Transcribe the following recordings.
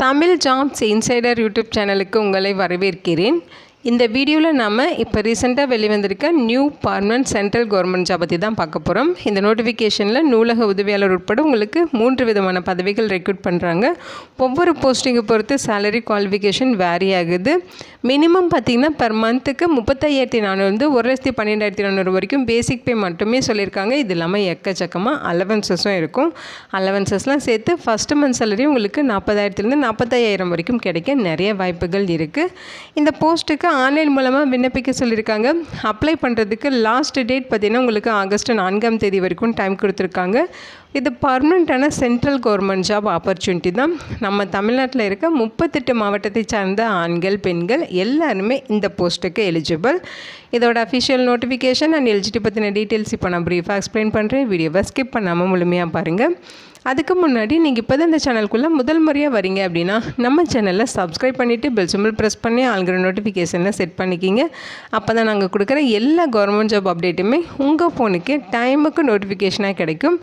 Tamil jobs insider YouTube சேனலுக்கு உங்களை வரவேற்கிறேன். இந்த வீடியோவில் நாம் இப்போ ரீசெண்டாக வெளிவந்திருக்க new permanent central government job பற்றி தான் பார்க்க போகிறோம். இந்த நோட்டிஃபிகேஷனில் நூலக உதவியாளர் உட்பட உங்களுக்கு 3 விதமான பதவிகள் ரெக்ரூட் பண்ணுறாங்க. ஒவ்வொரு போஸ்டிங்கை பொறுத்து சேலரி குவாலிஃபிகேஷன் வேரி ஆகுது. மினிமம் பார்த்திங்கன்னா பர் மந்த்துக்கு 35,400 1,12,400 வரைக்கும் பேசிக் பே மட்டுமே சொல்லியிருக்காங்க. இது இல்லாமல் எக்கச்சக்கமாக அலவன்சஸும் இருக்கும். அலவன்சஸ்லாம் சேர்த்து ஃபஸ்ட்டு மந்த் சேலரி உங்களுக்கு 40,000 45,000 வரைக்கும் கிடைக்க நிறைய வாய்ப்புகள் இருக்குது. இந்த போஸ்ட்டுக்கு ஆன்லைன் மூலமாக விண்ணப்பிக்க சொல்லியிருக்காங்க. அப்ளை பண்ணுறதுக்கு லாஸ்ட் டேட் பார்த்திங்கன்னா உங்களுக்கு ஆகஸ்ட் 4ஆம் தேதி வரைக்கும் டைம் கொடுத்துருக்காங்க. இது பர்மனெண்ட்டான சென்ட்ரல் கவர்மெண்ட் ஜாப் ஆப்பர்ச்சுனிட்டி தான். நம்ம தமிழ்நாட்டில் இருக்க 38 மாவட்டத்தை சார்ந்த ஆண்கள் பெண்கள் எல்லாருமே இந்த போஸ்ட்டுக்கு எலிஜிபிள். இதோட அஃபிஷியல் நோட்டிஃபிகேஷன் அண்ட் எலிஜிபிலிட்டி பற்றின டீட்டெயில்ஸ் இப்போ நான் ப்ரீஃபாக எக்ஸ்பிளைன் பண்ணுறேன். வீடியோவை ஸ்கிப் பண்ணாமல் முழுமையாக பாருங்கள். அதுக்கு முன்னாடி நீங்கள் இப்போ தான் இந்த சேனலுக்குள்ளே முதல் முறையாக வரீங்க அப்படின்னா நம்ம சேனலில் சப்ஸ்கிரைப் பண்ணிவிட்டு பெல் சிம்பிள் ப்ரெஸ் பண்ணி ஆளுங்கிற நோட்டிஃபிகேஷனில் செட் பண்ணிக்கிங்க. அப்போ தான் நாங்கள் கொடுக்குற எல்லா கவர்மெண்ட் ஜாப் அப்டேட்டுமே உங்கள் ஃபோனுக்கு டைமுக்கு நோட்டிஃபிகேஷனாக கிடைக்கும்.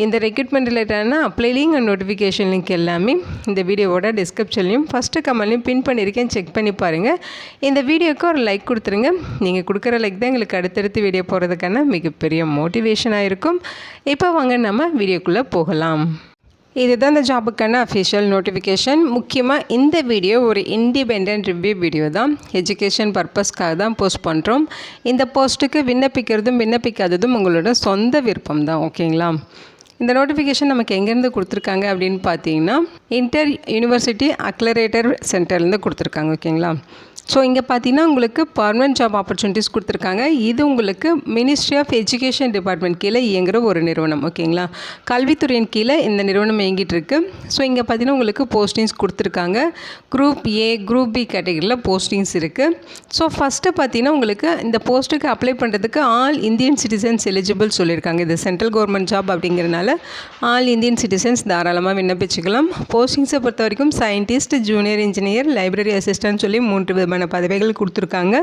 இந்த ரெக்ரூட்மெண்ட் ரிலேட்டடான apply link and notification link எல்லாமே இந்த வீடியோவோட டிஸ்கிரிப்ஷன்லையும் ஃபஸ்ட்டு கமெண்ட்லையும் பின் பண்ணியிருக்கேன். செக் பண்ணி பாருங்கள். இந்த வீடியோவுக்கு ஒரு லைக் கொடுத்துருங்க. நீங்கள் கொடுக்குற லைக் தான் எங்களுக்கு அடுத்தடுத்து வீடியோ போகிறதுக்கான மிகப்பெரிய மோட்டிவேஷனாக இருக்கும். இப்போ வாங்க நம்ம வீடியோக்குள்ளே போகலாம். இதுதான் இந்த ஜாபுக்கான அஃபிஷியல் நோட்டிஃபிகேஷன். முக்கியமாக இந்த வீடியோ ஒரு இண்டிபெண்டன்ட் ரிவ்யூ வீடியோ தான். எஜுகேஷன் பர்பஸ்க்காக தான் போஸ்ட் பண்ணுறோம். இந்த போஸ்ட்டுக்கு விண்ணப்பிக்கிறதும் விண்ணப்பிக்காததும் உங்களோட சொந்த விருப்பம் தான். ஓகேங்களா? இந்த நோட்டிஃபிகேஷன் நமக்கு எங்கேருந்து கொடுத்துருக்காங்க அப்படின்னு பார்த்தீங்கன்னா இன்டர் யூனிவர்சிட்டி அக்லரேட்டர் சென்டர்லேருந்து கொடுத்துருக்காங்க. ஓகேங்களா? ஸோ இங்கே பார்த்தீங்கன்னா உங்களுக்கு பர்மனெண்ட் ஜாப் ஆப்பர்ச்சுனிட்டிஸ் கொடுத்துருக்காங்க. இது உங்களுக்கு மினிஸ்ட்ரி ஆஃப் எஜுகேஷன் டிபார்ட்மெண்ட் கீழே இயங்குகிற ஒரு நிறுவனம். ஓகேங்களா? கல்வித்துறையின் கீழே இந்த நிறுவனம் இயங்கிட்டு இருக்கு. ஸோ இங்கே பார்த்தீங்கன்னா உங்களுக்கு போஸ்டிங்ஸ் கொடுத்துருக்காங்க. குரூப் ஏ குரூப் பி கேட்டகரியில் போஸ்டிங்ஸ் இருக்குது. ஸோ ஃபஸ்ட்டு பார்த்தீங்கன்னா உங்களுக்கு இந்த போஸ்ட்டுக்கு அப்ளை பண்ணுறதுக்கு ஆல் இந்தியன் சிட்டிசன்ஸ் எலிஜிபிள் சொல்லியிருக்காங்க. இது சென்ட்ரல் கவர்மெண்ட் ஜாப் அப்படிங்கிறனால ஆல் இந்தியன் சிட்டிசன்ஸ் தாராளமாக விண்ணப்பிச்சுக்கலாம். போஸ்டிங்ஸை பொறுத்த வரைக்கும் scientist, junior engineer, library assistant சொல்லி 3 விதமான பதவிகள் கொடுத்துருக்காங்க.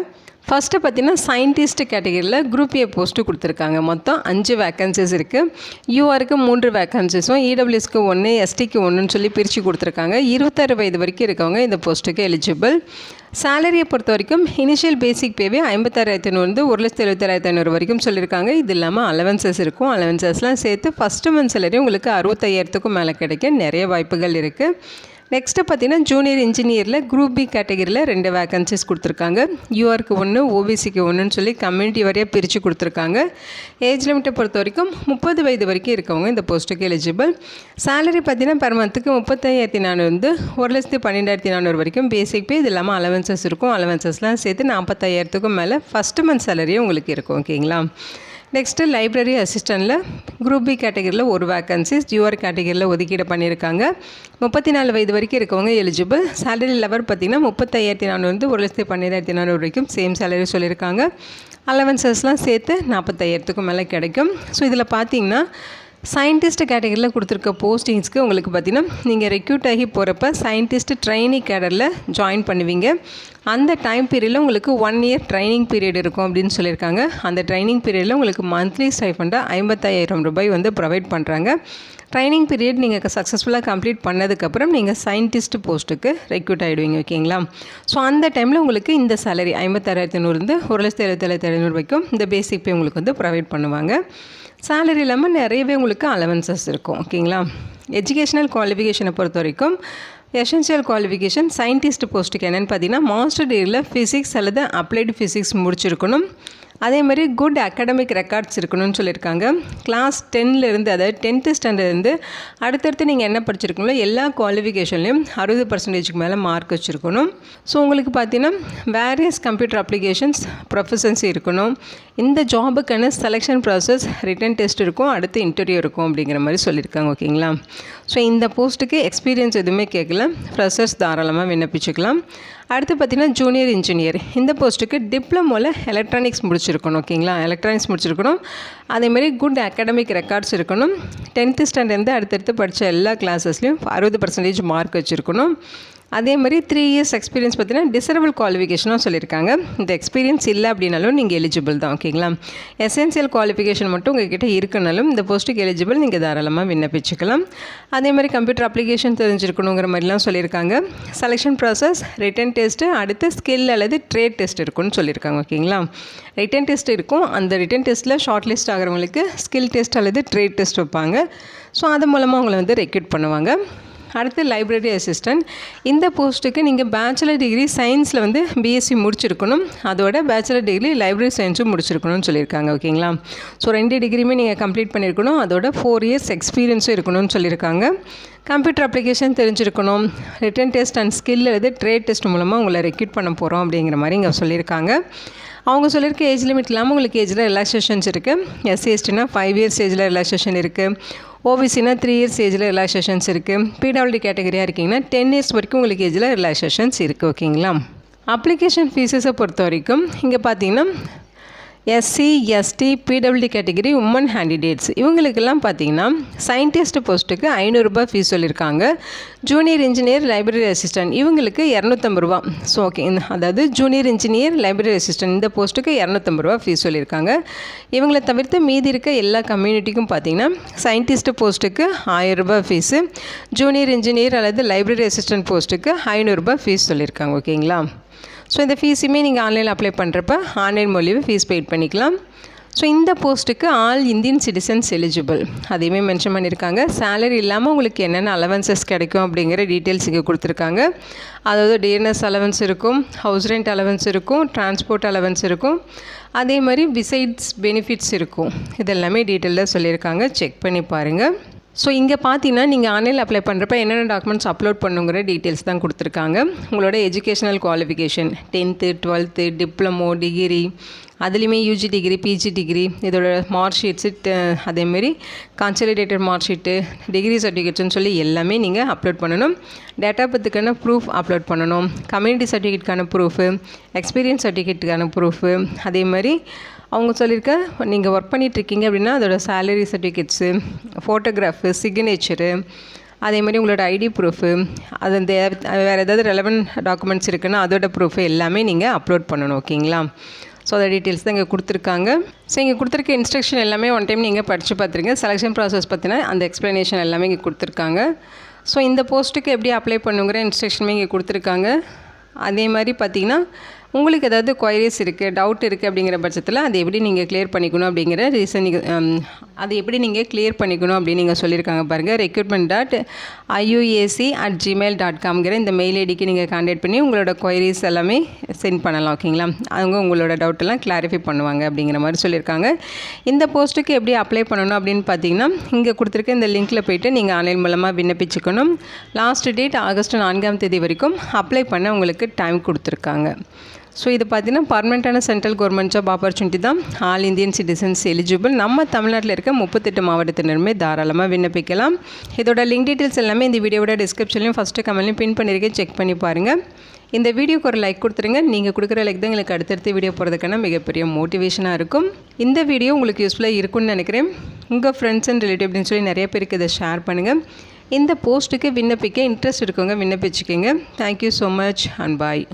ஃபஸ்ட்டு பார்த்தீங்கன்னா சயின்டிஸ்ட் கேட்டகரியில் குரூப் ஏ போஸ்ட்டு கொடுத்துருக்காங்க. மொத்தம் 5 வேக்கன்சிஸ் இருக்குது. யூஆருக்கு 3 வேக்கன்சிஸும், இடபிள்யூஎஸ்க்கு 1, எஸ்டிக்கு 1ன்னு சொல்லி பிரித்து கொடுத்துருக்காங்க. 26 வயது வரைக்கும் இருக்கவங்க இந்த போஸ்ட்டுக்கு எலிஜிபிள். சேலரியை பொறுத்த வரைக்கும் இனிஷியல் பேசிக் பேவே 56,500 1,77,500 வரைக்கும் சொல்லியிருக்காங்க. இது இல்லாமல் அலவன்சஸ் இருக்கும். அலவன்சஸ்லாம் சேர்த்து ஃபஸ்ட்டு மந்த் சேலரி உங்களுக்கு 65,000க்கும் மேலே கிடைக்க நிறைய வாய்ப்புகள் இருக்குது. நெக்ஸ்ட்டு பார்த்தீங்கன்னா ஜூனியர் இன்ஜினியரில் குரூப் பி கேட்டகரியில் 2 வேக்கன்சிஸ் கொடுத்துருக்காங்க. யூஆருக்கு 1, ஓபிசிக்கு 1ன்னு சொல்லி கம்யூனிட்டி வரையாக பிரித்து கொடுத்துருக்காங்க. ஏஜ் லிமிட்டை பொறுத்த வரைக்கும் 30 வயது வரைக்கும் இருக்கவங்க இந்த போஸ்ட்டுக்கு எலிஜிபிள். சேலரி பார்த்தீங்கன்னா பர் மந்த்துக்கு 35,400 1,12,400 வரைக்கும் பேசிக் பே. இது இல்லாமல் அலவன்சஸ் இருக்கும். அலவன்சஸ்லாம் சேர்த்து 45,000க்கும் மேலே ஃபஸ்ட்டு மந்த் சேலரியும் உங்களுக்கு இருக்கும். ஓகேங்களா? நெக்ஸ்ட்டு லைப்ரரி அசிஸ்டண்ட்டில் குரூப் பி கேட்டகரியில் 1 வேக்கன்சிஸ் யூஆர் கேட்டகரியில் ஒதுக்கீடு பண்ணியிருக்காங்க. 34 வயது வரைக்கும் இருக்கவங்க எலிஜிபிள். சேலரி லெவல் பார்த்திங்கன்னா 35,400 1,12,400 வரைக்கும் சேம் சேலரி சொல்லியிருக்காங்க. அலவன்சஸ்லாம் சேர்த்து 45,000க்கும் மேலே கிடைக்கும். ஸோ இதில் பார்த்தீங்கன்னா சயின்டிஸ்ட் கேட்டகரியில் கொடுத்துருக்க போஸ்டிங்ஸ்க்கு உங்களுக்கு பார்த்திங்கன்னா நீங்கள் ரெக்ரூட் ஆகி போகிறப்ப சயின்டிஸ்ட் ட்ரைனிங் கேடரில் ஜாயின் பண்ணுவீங்க. அந்த டைம் பீரியடில் உங்களுக்கு 1 இயர் ட்ரைனிங் பீரியட் இருக்கும் அப்படின்னு சொல்லியிருக்காங்க. அந்த ட்ரைனிங் பீரியடில் உங்களுக்கு மந்த்லி ஸ்டைஃபண்டாக 55,000 ரூபாய் வந்து ப்ரொவைட் பண்ணுறாங்க. ட்ரைனிங் பீரியட் நீங்கள் சக்ஸஸ்ஃபுல்லாக கம்ப்ளீட் பண்ணதுக்கப்புறம் நீங்கள் சயின்டிஸ்ட் போஸ்ட்டுக்கு ரெக்ரூட் ஆகிடுவீங்க. ஓகேங்களா? ஸோ அந்த டைமில் உங்களுக்கு இந்த சேலரி 56,500 1,77,500 வரைக்கும் இந்த பேசிக் பே உங்களுக்கு வந்து ப்ரொவைட் பண்ணுவாங்க. சேலரி இல்லாமல் நிறையவே உங்களுக்கு அலவன்சஸ் இருக்கும். ஓகேங்களா? எஜுகேஷனல் குவாலிஃபிகேஷனை பொறுத்த வரைக்கும் எசென்ஷியல் குவாலிஃபிகேஷன் சயின்டிஸ்ட் போஸ்ட்டுக்கு என்னென்னு பார்த்தீங்கன்னா மாஸ்டர் டிகிரியில் ஃபிசிக்ஸ் அல்லது அப்ளைடு ஃபிசிக்ஸ் முடிச்சிருக்கணும். அதே மாதிரி குட் அகாடமிக் ரெக்கார்ட்ஸ் இருக்கணும்னு சொல்லியிருக்காங்க. கிளாஸ் 10லேருந்து அதாவது 10th ஸ்டாண்டர்ட்லேருந்து அடுத்தடுத்து நீங்கள் என்ன படிச்சிருக்கீங்களோ எல்லா குவாலிஃபிகேஷன்லேயும் 60% மேலே மார்க் வச்சுருக்கணும். ஸோ உங்களுக்கு பார்த்தீங்கன்னா வேரியஸ் கம்ப்யூட்டர் அப்ளிகேஷன்ஸ் ப்ரொஃபஷன்சி இருக்கணும். இந்த ஜாபுக்கான செலெக்ஷன் ப்ராசஸ் ரிட்டன் டெஸ்ட் இருக்கும், அடுத்து இன்டர்வியூ இருக்கும் அப்படிங்கிற மாதிரி சொல்லியிருக்காங்க. ஓகேங்களா? ஸோ இந்த போஸ்ட்டுக்கு எக்ஸ்பீரியன்ஸ் எதுவுமே கேட்கல, ஃப்ரெஷர்ஸ் தாராளமாக விண்ணப்பிச்சுக்கலாம். அடுத்து பார்த்திங்கன்னா ஜூனியர் இன்ஜினியர் இந்த போஸ்ட்டுக்கு டிப்ளமோவில் எலக்ட்ரானிக்ஸ் முடிச்சிருக்கணும். ஓகேங்களா? எலக்ட்ரானிக்ஸ் முடிச்சிருக்கணும். அதேமாதிரி குட் அகாடமிக் ரெக்கார்ட்ஸ் இருக்கணும். 10th ஸ்டாண்டர்ட்லேருந்து அடுத்தடுத்து படித்த எல்லா கிளாஸஸ்லையும் 60% மார்க் வச்சுருக்கணும். அதே மாதிரி 3 இயர்ஸ் எக்ஸ்பீரியன்ஸ் பார்த்தீங்கன்னா டிசரபிள் குவாலிஃபிகேஷனும் சொல்லியிருக்காங்க. இந்த எக்ஸ்பீரியன்ஸ் இல்லை அப்படின்னாலும் நீங்கள் எலிஜிபிள் தான். ஓகேங்களா, எசென்சியல் குவாலிஃபிகேஷன் மட்டும் உங்கள் கிட்டே இருக்குனாலும் இந்த போஸ்ட்டுக்கு எலிஜிபிள், நீங்கள் தாராளமாக விண்ணப்பிச்சுக்கலாம். அதே மாதிரி கம்ப்யூட்டர் அப்ளிகேஷன் தெரிஞ்சிருக்கணுங்கிற மாதிரிலாம் சொல்லியிருக்காங்க. செலெக்ஷன் ப்ராசஸ் ரிட்டன் டெஸ்ட்டு, அடுத்து ஸ்கில் அல்லது ட்ரேட் டெஸ்ட் இருக்குன்னு சொல்லியிருக்காங்க. ஓகேங்களா, ரிட்டன் டெஸ்ட் இருக்கும். அந்த ரிட்டன் டெஸ்ட்டில் ஷார்ட் லிஸ்ட் ஆகிறவங்களுக்கு ஸ்கில் டெஸ்ட் அல்லது ட்ரேட் டெஸ்ட் வைப்பாங்க. ஸோ அது மூலமாக அவங்களை வந்து ரெக்ரூட் பண்ணுவாங்க. அடுத்து லைப்ரரி அசிஸ்டன்ட். இந்த போஸ்ட்டுக்கு நீங்கள் பேச்சுலர் டிகிரி சயின்ஸில் வந்து பிஎஸ்சி முடிச்சிருக்கணும், அதோட பேச்சுலர் டிகிரி லைப்ரரி சயின்ஸும் முடிச்சிருக்கணும்னு சொல்லியிருக்காங்க. ஓகேங்களா, ஸோ 2 டிகிரியுமே நீங்கள் கம்ப்ளீட் பண்ணியிருக்கணும், அதோட 4 இயர்ஸ் எக்ஸ்பீரியன்ஸும் இருக்கணும்னு சொல்லியிருக்காங்க. கம்ப்யூட்டர் அப்ளிகேஷன் தெரிஞ்சிருக்கணும், ரிட்டன் டெஸ்ட் அண்ட் ஸ்கில் அல்லது ட்ரேட் டெஸ்ட் மூலமாக உங்களை ரெக்ரூட் பண்ண போகிறோம் அப்படிங்கிற மாதிரி இங்கே சொல்லியிருக்காங்க. அவங்க சொல்லியிருக்க ஏஜ் லிமிட் இல்லாமல் உங்களுக்கு ஏஜில் ரிலாக்ஸேஷன்ஸ் இருக்குது. எஸ்சி எஸ்டினா 5 இயர்ஸ் ஏஜில் ரிலாக்ஸேஷன் இருக்குது. ஓபிசினா 3 இயர்ஸ் ஏஜில் ரிலாக்ஸேஷன்ஸ் இருக்குது. பிடபிள்யூடி கேட்டகரியாக இருக்கீங்கன்னா 10 இயர்ஸ் வரைக்கும் உங்களுக்கு ஏஜில் ரிலாக்ஸேஷன்ஸ் இருக்குது. ஓகேங்களா, அப்ளிகேஷன் ஃபீஸஸை பொறுத்த வரைக்கும் இங்கே பார்த்தீங்கன்னா SC ST PWD category women candidates இவங்களுக்கெல்லாம் பார்த்தீங்கன்னா சயின்டிஸ்ட் போஸ்ட்டுக்கு 500 ரூபாய் ஃபீஸ் சொல்லியிருக்காங்க. ஜூனியர் இன்ஜினியர் லைப்ரரி அசிஸ்டன்ட் இவங்களுக்கு 250 ரூபா. ஸோ ஓகே, அதாவது ஜூனியர் இன்ஜினியர் லைப்ரரி அசிஸ்டன்ட் இந்த போஸ்ட்டுக்கு 250 ரூபா ஃபீஸ் சொல்லியிருக்காங்க. இவங்களை தவிர்த்து மீதி இருக்க எல்லா கம்யூனிட்டிக்கும் பார்த்தீங்கன்னா சயின்டிஸ்ட் போஸ்ட்டுக்கு 1000 ரூபாய் ஃபீஸு, ஜூனியர் இன்ஜினியர் அல்லது லைப்ரரி அசிஸ்டன்ட் போஸ்ட்டுக்கு 500 ரூபாய் ஃபீஸ் சொல்லியிருக்காங்க. ஓகேங்களா, ஸோ இந்த ஃபீஸுமே நீங்கள் ஆன்லைனில் அப்ளை பண்ணுறப்ப ஆன்லைன் மூலியமாக ஃபீஸ் பெய்ட் பண்ணிக்கலாம். ஸோ இந்த போஸ்ட்டுக்கு ஆல் இந்தியன் சிட்டிசன்ஸ் எலிஜிபிள் அதையுமே மென்ஷன் பண்ணியிருக்காங்க. சேலரி இல்லாமல் உங்களுக்கு என்னென்ன அலவன்சஸ் கிடைக்கும் அப்படிங்கிற டீட்டெயில்ஸ் இங்கே கொடுத்துருக்காங்க. அதாவது டிஎன்எஸ் அலவன்ஸ் இருக்கும், ஹவுஸ் ரெண்ட் அலவன்ஸ் இருக்கும், டிரான்ஸ்போர்ட் அலவன்ஸ் இருக்கும், அதே மாதிரி பிசைட்ஸ் பெனிஃபிட்ஸ் இருக்கும். இதெல்லாமே டீட்டெயிலாக சொல்லியிருக்காங்க, செக் பண்ணி பாருங்கள். ஸோ இங்கே பார்த்தீங்கன்னா நீங்கள் ஆன்லைனில் அப்ளை பண்ணுறப்ப என்னென்ன டாக்குமெண்ட்ஸ் அப்லோட் பண்ணுங்கிற டீட்டெயில்ஸ் தான் கொடுத்துருக்காங்க. உங்களோட educational qualification 10th 12th diploma degree, அதுலேயுமே யூஜி டிகிரி பிஜி டிகிரி, இதோட மார்க் ஷீட்ஸு, அதேமாரி கன்சாலிடேட்டட் மார்க் ஷீட்டு, டிகிரி சர்டிஃபிகேட்ஸ்னு சொல்லி எல்லாமே நீங்கள் அப்லோட் பண்ணணும். டேட்டா பத்துக்கான ப்ரூஃப் அப்லோட் பண்ணணும், கம்யூனிட்டி சர்டிஃபிகேட்டுக்கான ப்ரூஃபு, எக்ஸ்பீரியன்ஸ் சர்டிஃபிகேட்டுக்கான ப்ரூஃபு, அதே மாதிரி அவங்க சொல்லியிருக்க நீங்கள் ஒர்க் பண்ணிகிட்ருக்கீங்க அப்படின்னா அதோட சேலரி சர்டிஃபிகேட்ஸு, ஃபோட்டோகிராஃபு, சிக்னேச்சரு, அதே மாதிரி உங்களோட ஐடி ப்ரூஃபு, அது அந்த வேறு ஏதாவது ரெலவெண்ட் டாக்குமெண்ட்ஸ் இருக்குன்னா அதோட ப்ரூஃபு எல்லாமே நீங்கள் அப்லோட் பண்ணணும். ஓகேங்களா, ஸோ அதை டீட்டெயில்ஸ் தான் இங்கே கொடுத்துருக்காங்க. ஸோ இங்கே கொடுத்துருக்க இன்ஸ்ட்ரக்ஷன் எல்லாமே ஒன் டைம் நீங்கள் படித்து பார்த்துருங்க. செலெக்ஷன் ப்ராசஸ் பற்றின அந்த எக்ஸ்ப்ளனேஷன் எல்லாமே இங்கே கொடுத்துருக்காங்க. ஸோ இந்த போஸ்ட்டுக்கு எப்படி அப்ளை பண்ணுங்கிற இன்ஸ்ட்ரக்ஷனுமே இங்கே கொடுத்துருக்காங்க. அதே மாதிரி பார்த்திங்கன்னா உங்களுக்கு ஏதாவது கொயரிஸ் இருக்குது, டவுட் இருக்குது அப்படிங்கிற பட்சத்தில் அதை எப்படி நீங்கள் கிளியர் பண்ணிக்கணும் அப்படிங்கிற அது எப்படி நீங்கள் கிளியர் பண்ணிக்கணும் அப்படின்னு நீங்கள் சொல்லியிருக்காங்க பாருங்கள். recruitment.iuac@gmail.com இந்த மெயில் ஐடிக்கு நீங்கள் கான்டாக்ட் பண்ணி உங்களோட கொயரிஸ் எல்லாமே சென்ட் பண்ணலாம். ஓகேங்களா, அவங்க உங்களோட டவுட்டெல்லாம் கிளாரிஃபை பண்ணுவாங்க அப்படிங்கிற மாதிரி சொல்லியிருக்காங்க. இந்த போஸ்ட்டுக்கு எப்படி அப்ளை பண்ணணும் அப்படின்னு பார்த்தீங்கன்னா இங்கே கொடுத்துருக்க இந்த லிங்க்கில் போய்ட்டு நீங்கள் ஆன்லைன் மூலமாக விண்ணப்பிச்சுக்கணும். லாஸ்ட் டேட் ஆகஸ்ட் 4ஆம் தேதி வரைக்கும் அப்ளை பண்ண உங்களுக்கு டைம் கொடுத்துருக்காங்க. ஸோ இது பார்த்தீங்கன்னா பர்மனெண்ட்டான சென்ட்ரல் கவர்மெண்ட் ஜாப் ஆப்பர்ச்சுனிட்டி தான். All Indian citizens eligible. நம்ம தமிழ்நாட்டில் இருக்க 38 மாவட்டத்தினருமே தாராளமாக விண்ணப்பிக்கலாம். இதோட லிங்க் டீட்டெயில்ஸ் எல்லாமே இந்த வீடியோவோட டிஸ்கிரிப்ஷன்லையும் ஃபஸ்ட்டு கமெண்ட்லையும் பின் பண்ணியிருக்கேன், செக் பண்ணி பாருங்கள். இந்த வீடியோக்கு ஒரு லைக் கொடுத்துருங்க. நீங்கள் கொடுக்குற லைக் தான் எங்களுக்கு அடுத்தடுத்து வீடியோ போகிறதுக்கான மிகப்பெரிய மோட்டிவேஷனாக இருக்கும். இந்த வீடியோ உங்களுக்கு யூஸ்ஃபுல்லாக இருக்கும்னு நினைக்கிறேன். உங்கள் ஃப்ரெண்ட்ஸ் அண்ட் ரிலேட்டிவ் அப்படின்னு சொல்லி நிறைய பேருக்கு இதை ஷேர் பண்ணுங்கள். இந்த போஸ்ட்டுக்கு விண்ணப்பிக்க இன்ட்ரெஸ்ட் இருக்கவங்க விண்ணப்பிச்சுக்கோங்க. Thank you so much and bye.